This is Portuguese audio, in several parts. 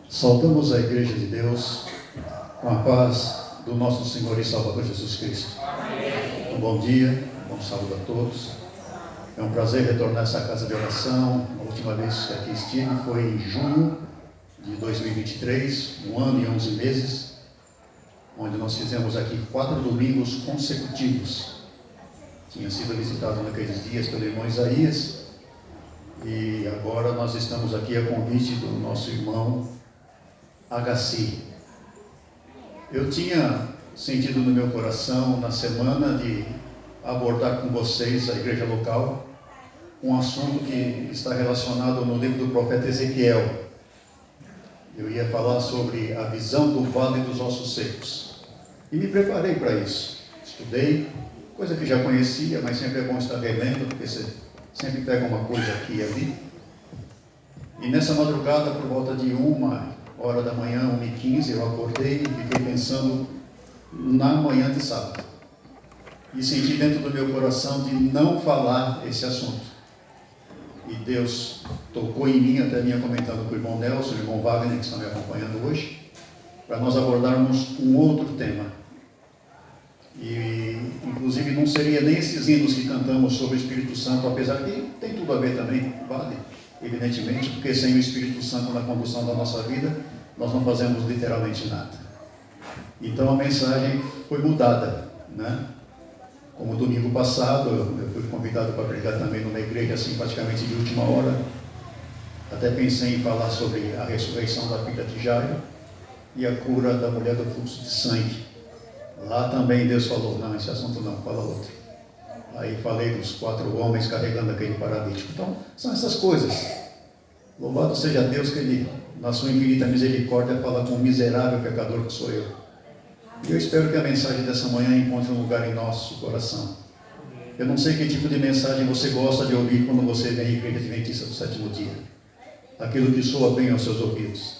Saudamos a Igreja de Deus com a paz do nosso Senhor e Salvador Jesus Cristo. Amém. Um bom dia, um bom sábado a todos. É um prazer retornar a essa casa de oração. A última vez que aqui estive foi em junho de 2023, um ano e 11 meses, onde nós fizemos aqui 4 domingos consecutivos. Tinha sido visitado naqueles dias pelo irmão Isaías, e agora nós estamos aqui a convite do nosso irmão Agaci. Eu tinha sentido no meu coração, na semana, de abordar com vocês, a igreja local, um assunto que está relacionado no livro do profeta Ezequiel. Eu ia falar sobre a visão do vale dos ossos secos. E me preparei para isso. Estudei, coisa que já conhecia, mas sempre é bom estar relendo, porque você sempre pega uma coisa aqui e ali. E nessa madrugada, por volta de 1h da manhã, 1h15, eu acordei e fiquei pensando na manhã de sábado. E senti dentro do meu coração de não falar esse assunto. E Deus tocou em mim, até vinha comentando com o irmão Nelson, o irmão Wagner, que estão me acompanhando hoje, para nós abordarmos um outro tema. E, inclusive, não seria nem esses hinos que cantamos sobre o Espírito Santo, apesar que tem tudo a ver também, vale, evidentemente, porque sem o Espírito Santo na condução da nossa vida, nós não fazemos literalmente nada. Então a mensagem foi mudada, né? Como domingo passado, eu fui convidado para pregar também numa igreja simpaticamente de última hora. Até pensei em falar sobre a ressurreição da filha de Jairo e a cura da mulher do fluxo de sangue. Lá também Deus falou, não, esse assunto não, fala outro. Aí falei dos 4 homens carregando aquele paralítico. Então, são essas coisas. Louvado seja Deus que Ele, na sua infinita misericórdia, fala com o miserável pecador que sou eu. E eu espero que a mensagem dessa manhã encontre um lugar em nosso coração. Eu não sei que tipo de mensagem você gosta de ouvir quando você vem à Igreja Adventista do Sétimo Dia. Aquilo que soa bem aos seus ouvidos.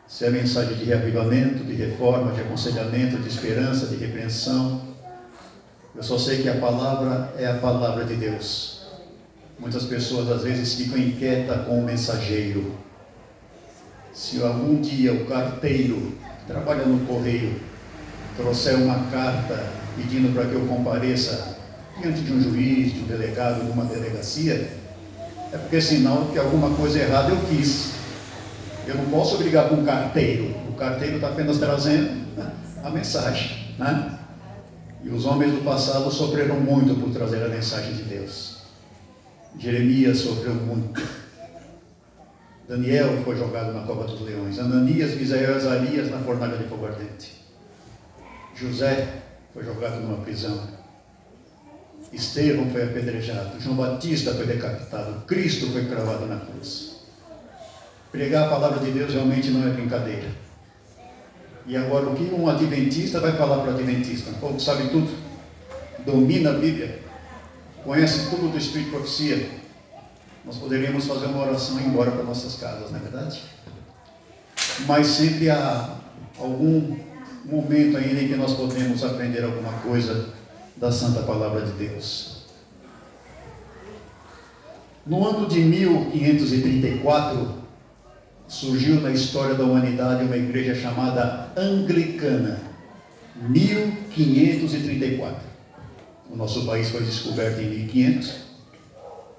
Se é mensagem de reavivamento, de reforma, de aconselhamento, de esperança, de repreensão. Eu só sei que a palavra é a palavra de Deus. Muitas pessoas às vezes ficam inquietas com o mensageiro. Se algum dia o carteiro que trabalha no correio trouxer uma carta pedindo para que eu compareça diante de um juiz, de um delegado, de uma delegacia, é porque é sinal que alguma coisa errada eu fiz. Eu não posso brigar com o carteiro. O carteiro está apenas trazendo a mensagem, né? E os homens do passado sofreram muito por trazer a mensagem de Deus. Jeremias sofreu muito. Daniel foi jogado na cova dos leões. Ananias, Misael e Azarias na fornalha de fogo ardente. José foi jogado numa prisão. Estevão foi apedrejado. João Batista foi decapitado. Cristo foi cravado na cruz. Pregar a palavra de Deus realmente não é brincadeira. E agora, o que um adventista vai falar para o adventista? Um povo que sabe tudo, domina a Bíblia, conhece tudo do Espírito de profecia. Nós poderíamos fazer uma oração e ir embora para nossas casas, não é verdade? Mas sempre há algum momento ainda em que nós podemos aprender alguma coisa da Santa Palavra de Deus. No ano de 1534, surgiu na história da humanidade uma igreja chamada Anglicana. 1534. O nosso país foi descoberto em 1500.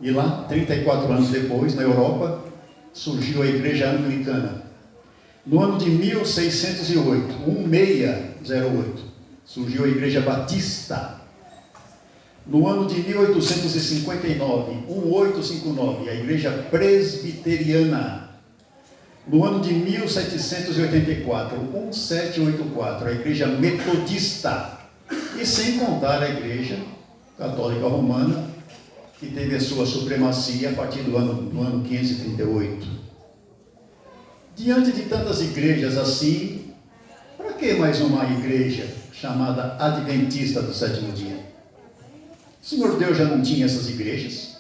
E lá, 34 anos depois, na Europa, surgiu a igreja Anglicana. No ano de 1608, 1608, surgiu a igreja Batista. No ano de 1859, 1859, a igreja Presbiteriana. No ano de 1784, 1784, a igreja Metodista. E sem contar a igreja Católica Romana, que teve a sua supremacia a partir do ano 538. Diante de tantas igrejas assim, para que mais uma igreja chamada Adventista do Sétimo Dia? O Senhor Deus já não tinha essas igrejas?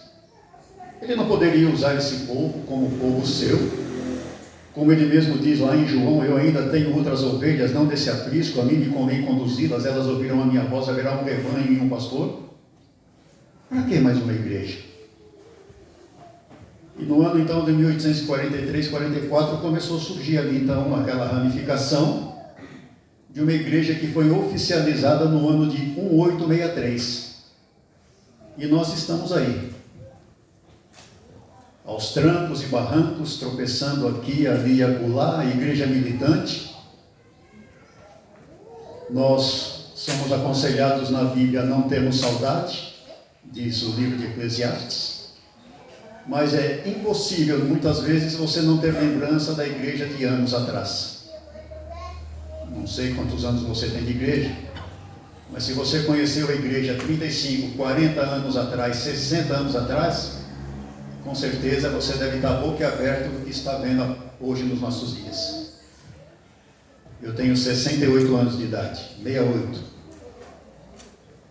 Ele não poderia usar esse povo como povo seu? Como ele mesmo diz lá em João, eu ainda tenho outras ovelhas, não desse aprisco, a mim me convém conduzi-las, elas ouvirão a minha voz, haverá um rebanho e um pastor? Para que mais uma igreja? E no ano então de 1843, 44, começou a surgir ali então aquela ramificação de uma igreja que foi oficializada no ano de 1863. E nós estamos aí, aos trancos e barrancos, tropeçando aqui, ali e acolá, a igreja militante. Nós somos aconselhados na Bíblia a não termos saudade, diz o livro de Eclesiastes, mas é impossível, muitas vezes, você não ter lembrança da igreja de anos atrás. Não sei quantos anos você tem de igreja, mas se você conheceu a igreja 35, 40 anos atrás, 60 anos atrás, com certeza você deve estar boquiaberto do que está vendo hoje nos nossos dias. Eu tenho 68 anos de idade, 68.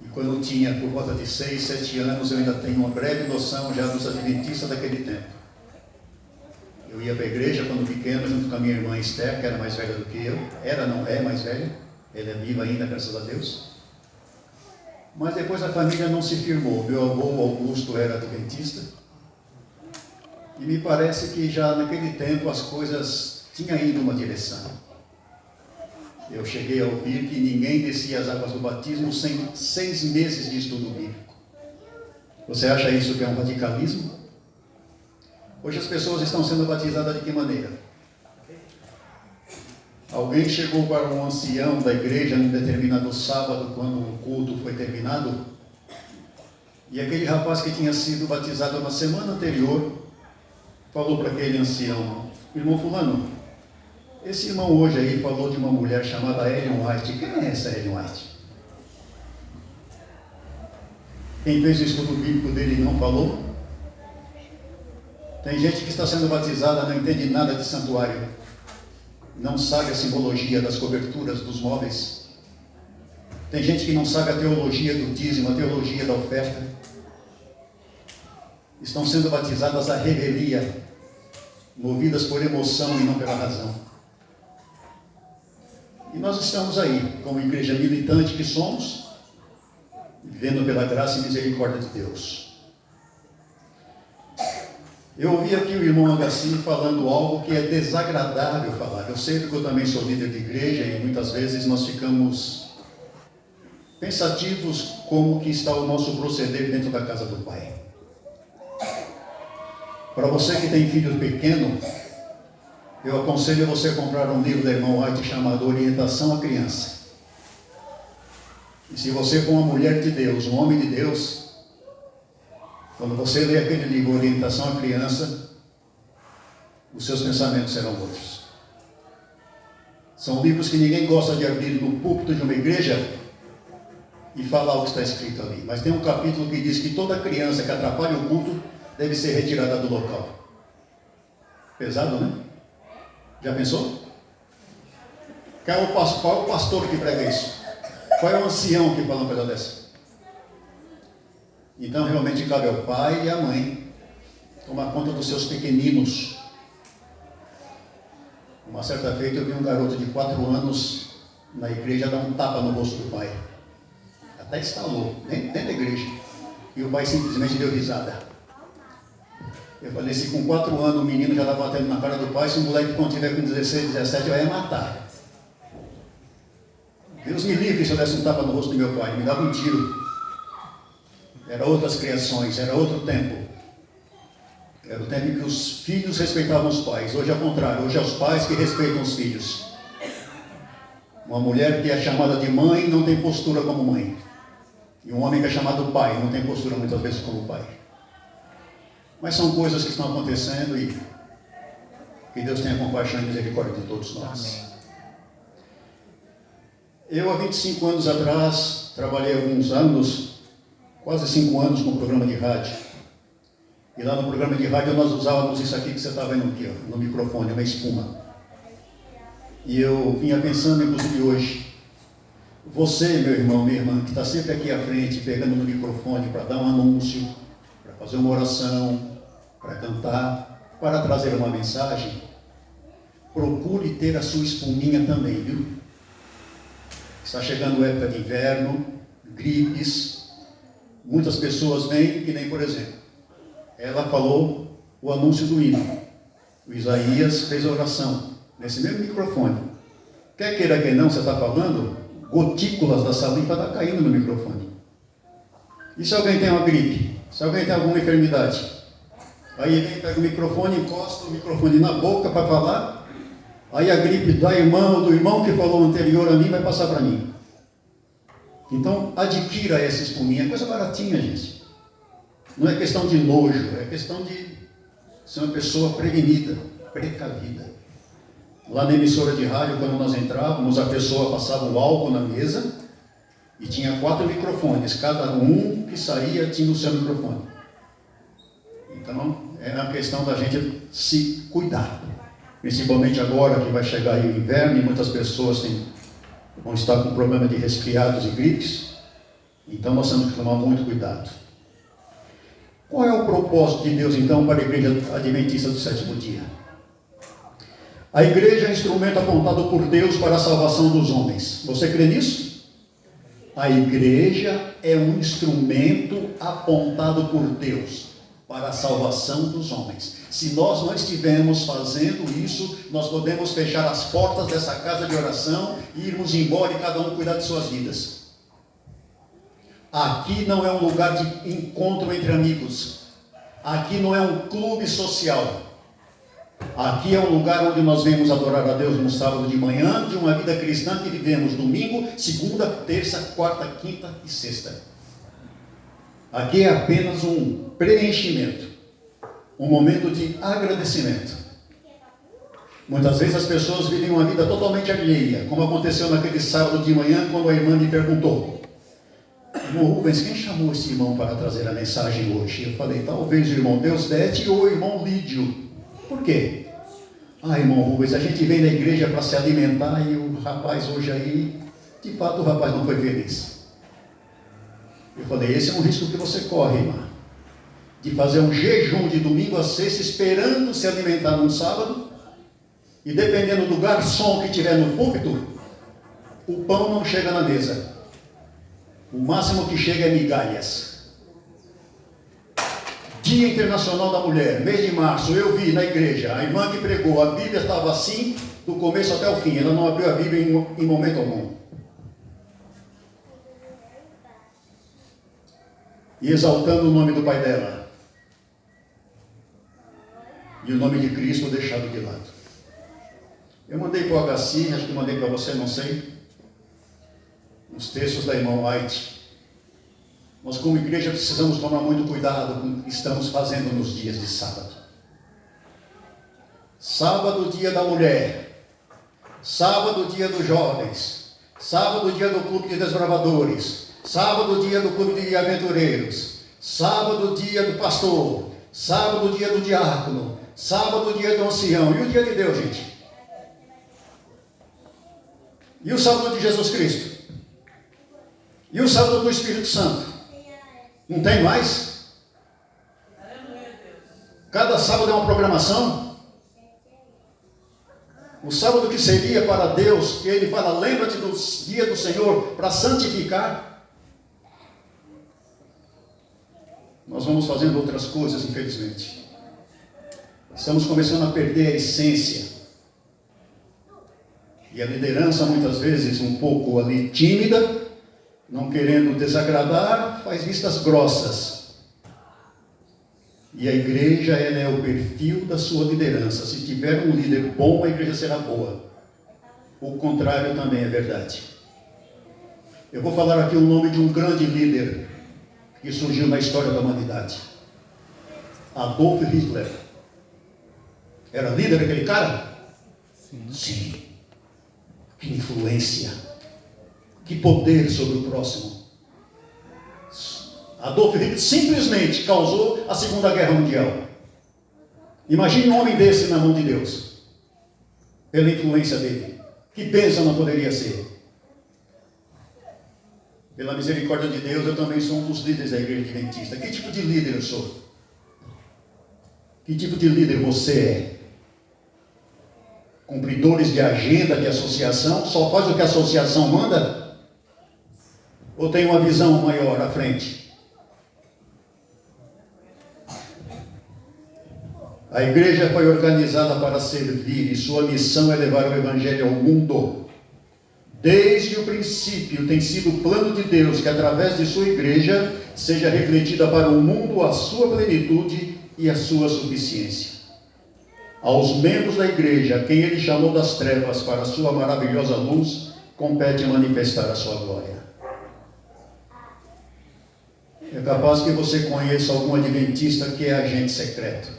E quando eu tinha por volta de 6, 7 anos, eu ainda tenho uma breve noção já dos adventistas daquele tempo. Eu ia para a igreja quando pequeno, junto com a minha irmã Esther, que era mais velha do que eu. Era, não é mais velha. Ela é viva ainda, graças a Deus. Mas depois a família não se firmou. Meu avô Augusto era adventista. E me parece que já naquele tempo as coisas tinham ido uma direção. Eu cheguei a ouvir que ninguém descia as águas do batismo sem 6 meses de estudo bíblico. Você acha isso que é um radicalismo? Hoje as pessoas estão sendo batizadas de que maneira? Alguém chegou para um ancião da igreja num determinado sábado, quando o culto foi terminado, e aquele rapaz que tinha sido batizado na semana anterior, falou para aquele ancião: irmão fulano, esse irmão hoje aí falou de uma mulher chamada Ellen White. Quem é essa Ellen White? Quem fez o estudo bíblico dele não falou? Tem gente que está sendo batizada, não entende nada de santuário, não sabe a simbologia das coberturas dos móveis. Tem gente que não sabe a teologia do dízimo, a teologia da oferta. Estão sendo batizadas à revelia, movidas por emoção e não pela razão. E nós estamos aí, como igreja militante que somos, vivendo pela graça e misericórdia de Deus. Eu ouvi aqui o irmão Agassiz falando algo que é desagradável falar. Eu sei que eu também sou líder de igreja e muitas vezes nós ficamos pensativos como que está o nosso proceder dentro da casa do Pai. Para você que tem filho pequeno, eu aconselho você a comprar um livro da irmã White chamado Orientação à Criança. E se você for uma mulher de Deus, um homem de Deus, quando você lê aquele livro, Orientação à Criança, os seus pensamentos serão outros. São livros que ninguém gosta de abrir no púlpito de uma igreja e falar o que está escrito ali. Mas tem um capítulo que diz que toda criança que atrapalha o culto deve ser retirada do local. Pesado, né? Já pensou? Qual é o pastor que prega isso? Qual é o ancião que fala uma coisa dessa? Então realmente cabe ao pai e à mãe tomar conta dos seus pequeninos. Uma certa feita eu vi um garoto de 4 anos na igreja dar um tapa no rosto do pai. Até estalou, dentro da igreja. E o pai simplesmente deu risada. Eu falei, se com 4 anos o menino já está batendo na cara do pai, se o moleque quando tiver com 16, 17 vai matar. Deus me livre se eu desse um tapa no rosto do meu pai, me dava um tiro. Era outras criações, era outro tempo. Era o tempo em que os filhos respeitavam os pais. Hoje é o contrário, hoje é os pais que respeitam os filhos. Uma mulher que é chamada de mãe não tem postura como mãe. E um homem que é chamado pai não tem postura muitas vezes como pai. Mas são coisas que estão acontecendo e que Deus tenha compaixão e misericórdia de todos nós. Amém. Eu, há 25 anos atrás, trabalhei alguns anos, quase 5 anos, com um programa de rádio. E lá no programa de rádio nós usávamos isso aqui que você está vendo aqui, ó, no microfone, uma espuma. E eu vinha pensando, inclusive hoje, você, meu irmão, minha irmã, que está sempre aqui à frente, pegando no microfone para dar um anúncio, para fazer uma oração, para cantar, para trazer uma mensagem, procure ter a sua espuminha também, viu? Está chegando a época de inverno, gripes, muitas pessoas vêm, que nem por exemplo, ela falou o anúncio do hino. O Isaías fez a oração nesse mesmo microfone. Quer queira que não, você está falando, gotículas da saliva estão caindo no microfone. E se alguém tem uma gripe? Se alguém tem alguma enfermidade? Aí ele pega o microfone, encosta o microfone na boca para falar. Aí a gripe da irmã ou do irmão que falou anterior a mim vai passar para mim. Então, adquira essa espuminha. É coisa baratinha, gente. Não é questão de nojo, é questão de ser uma pessoa prevenida, precavida. Lá na emissora de rádio, quando nós entrávamos, a pessoa passava o álcool na mesa e tinha 4 microfones. Cada um que saía tinha o seu microfone. Então, é uma questão da gente se cuidar. Principalmente agora que vai chegar aí o inverno e muitas pessoas vão estar com problema de resfriados e gripes. Então, nós temos que tomar muito cuidado. Qual é o propósito de Deus, então, para a Igreja Adventista do Sétimo Dia? A igreja é um instrumento apontado por Deus para a salvação dos homens. Você crê nisso? A igreja é um instrumento apontado por Deus para a salvação dos homens. Se nós não estivermos fazendo isso, nós podemos fechar as portas dessa casa de oração e irmos embora e cada um cuidar de suas vidas. Aqui não é um lugar de encontro entre amigos. Aqui não é um clube social. Aqui é um lugar onde nós vemos adorar a Deus no sábado de manhã, de uma vida cristã que vivemos domingo, segunda, terça, quarta, quinta e sexta. Aqui é apenas um preenchimento, um momento de agradecimento. Muitas vezes as pessoas vivem uma vida totalmente alheia, como aconteceu naquele sábado de manhã, quando a irmã me perguntou: irmão Rubens, quem chamou esse irmão para trazer a mensagem hoje? Eu falei, talvez o irmão Deusdete ou o irmão Lídio. Por quê? Irmão Rubens, a gente vem na igreja para se alimentar e o rapaz hoje aí, de fato o rapaz não foi feliz. Eu falei, esse é um risco que você corre, irmã, de fazer um jejum de domingo a sexta, esperando se alimentar num sábado, e dependendo do garçom que tiver no púlpito, o pão não chega na mesa. O máximo que chega é migalhas. Dia Internacional da Mulher, mês de março, eu vi na igreja, a irmã que pregou, a Bíblia estava assim, do começo até o fim, ela não abriu a Bíblia em momento algum. E exaltando o nome do pai dela. E o nome de Cristo deixado de lado. Eu mandei para o HC, acho que mandei para você, não sei, os textos da irmã White. Nós como igreja precisamos tomar muito cuidado com o que estamos fazendo nos dias de sábado. Sábado, dia da mulher. Sábado, dia dos jovens. Sábado, dia do clube de desbravadores. Sábado, dia do clube de aventureiros. Sábado, dia do pastor. Sábado, dia do diácono. Sábado, dia do ancião. E o dia de Deus, gente? E o sábado de Jesus Cristo? E o sábado do Espírito Santo? Não tem mais? Cada sábado é uma programação. O sábado que seria para Deus, que Ele fala, lembra-te do dia do Senhor, para santificar. Nós vamos fazendo outras coisas, infelizmente. Estamos começando a perder a essência. E a liderança, muitas vezes, um pouco ali tímida, não querendo desagradar, faz vistas grossas. E a igreja, ela é o perfil da sua liderança. Se tiver um líder bom, a igreja será boa. O contrário também é verdade. Eu vou falar aqui o nome de um grande líder que surgiu na história da humanidade. Adolf Hitler. Era líder aquele cara? Sim. Que influência. Que poder sobre o próximo. Adolf Hitler simplesmente causou a Segunda Guerra Mundial. Imagine um homem desse na mão de Deus. Pela influência dele. Que bênção não poderia ser. Pela misericórdia de Deus, eu também sou um dos líderes da Igreja Adventista. Que tipo de líder eu sou? Que tipo de líder você é? Cumpridores de agenda, de associação? Só faz o que a associação manda? Ou tem uma visão maior à frente? A igreja foi organizada para servir e sua missão é levar o Evangelho ao mundo. Desde o princípio tem sido o plano de Deus que através de sua igreja seja refletida para o mundo a sua plenitude e a sua suficiência. Aos membros da igreja, quem ele chamou das trevas para a sua maravilhosa luz, compete manifestar a sua glória. É capaz que você conheça algum adventista que é agente secreto.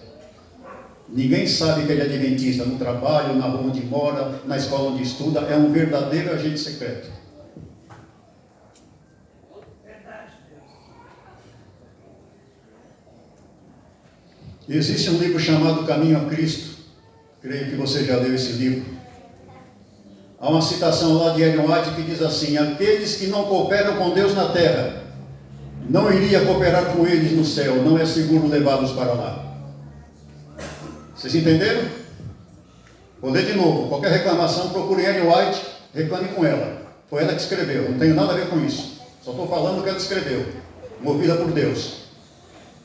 Ninguém sabe que ele é adventista no trabalho, na rua onde mora, na escola onde estuda. É um verdadeiro agente secreto. Existe um livro chamado Caminho a Cristo. Creio que você já leu esse livro. Há uma citação lá de Ellen White que diz assim: aqueles que não cooperam com Deus na terra, não iria cooperar com eles no céu, não é seguro levá-los para lá. Vocês entenderam? Vou ler de novo. Qualquer reclamação, procure Ellen White, reclame com ela. Foi ela que escreveu, não tenho nada a ver com isso. Só estou falando o que ela escreveu, movida por Deus.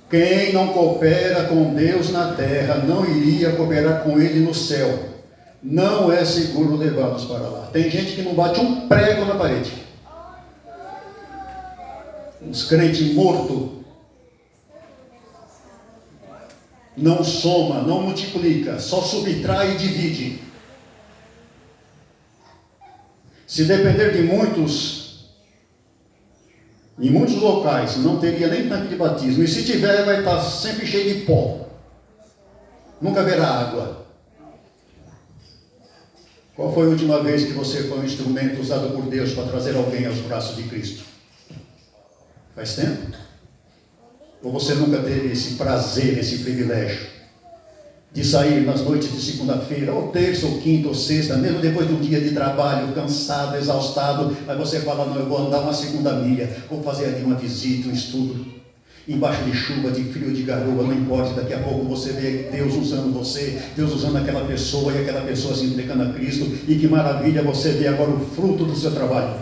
Quem não coopera com Deus na terra, não iria cooperar com Ele no céu. Não é seguro levá-los para lá. Tem gente que não bate um prego na parede. Uns crentes mortos. Não soma, não multiplica, só subtrai e divide. Se depender de muitos, em muitos locais, não teria nem tanque de batismo. E se tiver, vai estar sempre cheio de pó. Nunca haverá água. Qual foi a última vez que você foi um instrumento usado por Deus para trazer alguém aos braços de Cristo? Faz tempo? Ou você nunca teve esse prazer, esse privilégio de sair nas noites de segunda-feira, ou terça, ou quinta, ou sexta, mesmo depois de um dia de trabalho, cansado, exaustado, aí você fala: não, eu vou andar uma segunda milha, vou fazer ali uma visita, um estudo, embaixo de chuva, de frio, de garoa, não importa, daqui a pouco você vê Deus usando você, Deus usando aquela pessoa, e aquela pessoa se entregando a Cristo, e que maravilha você vê agora o fruto do seu trabalho.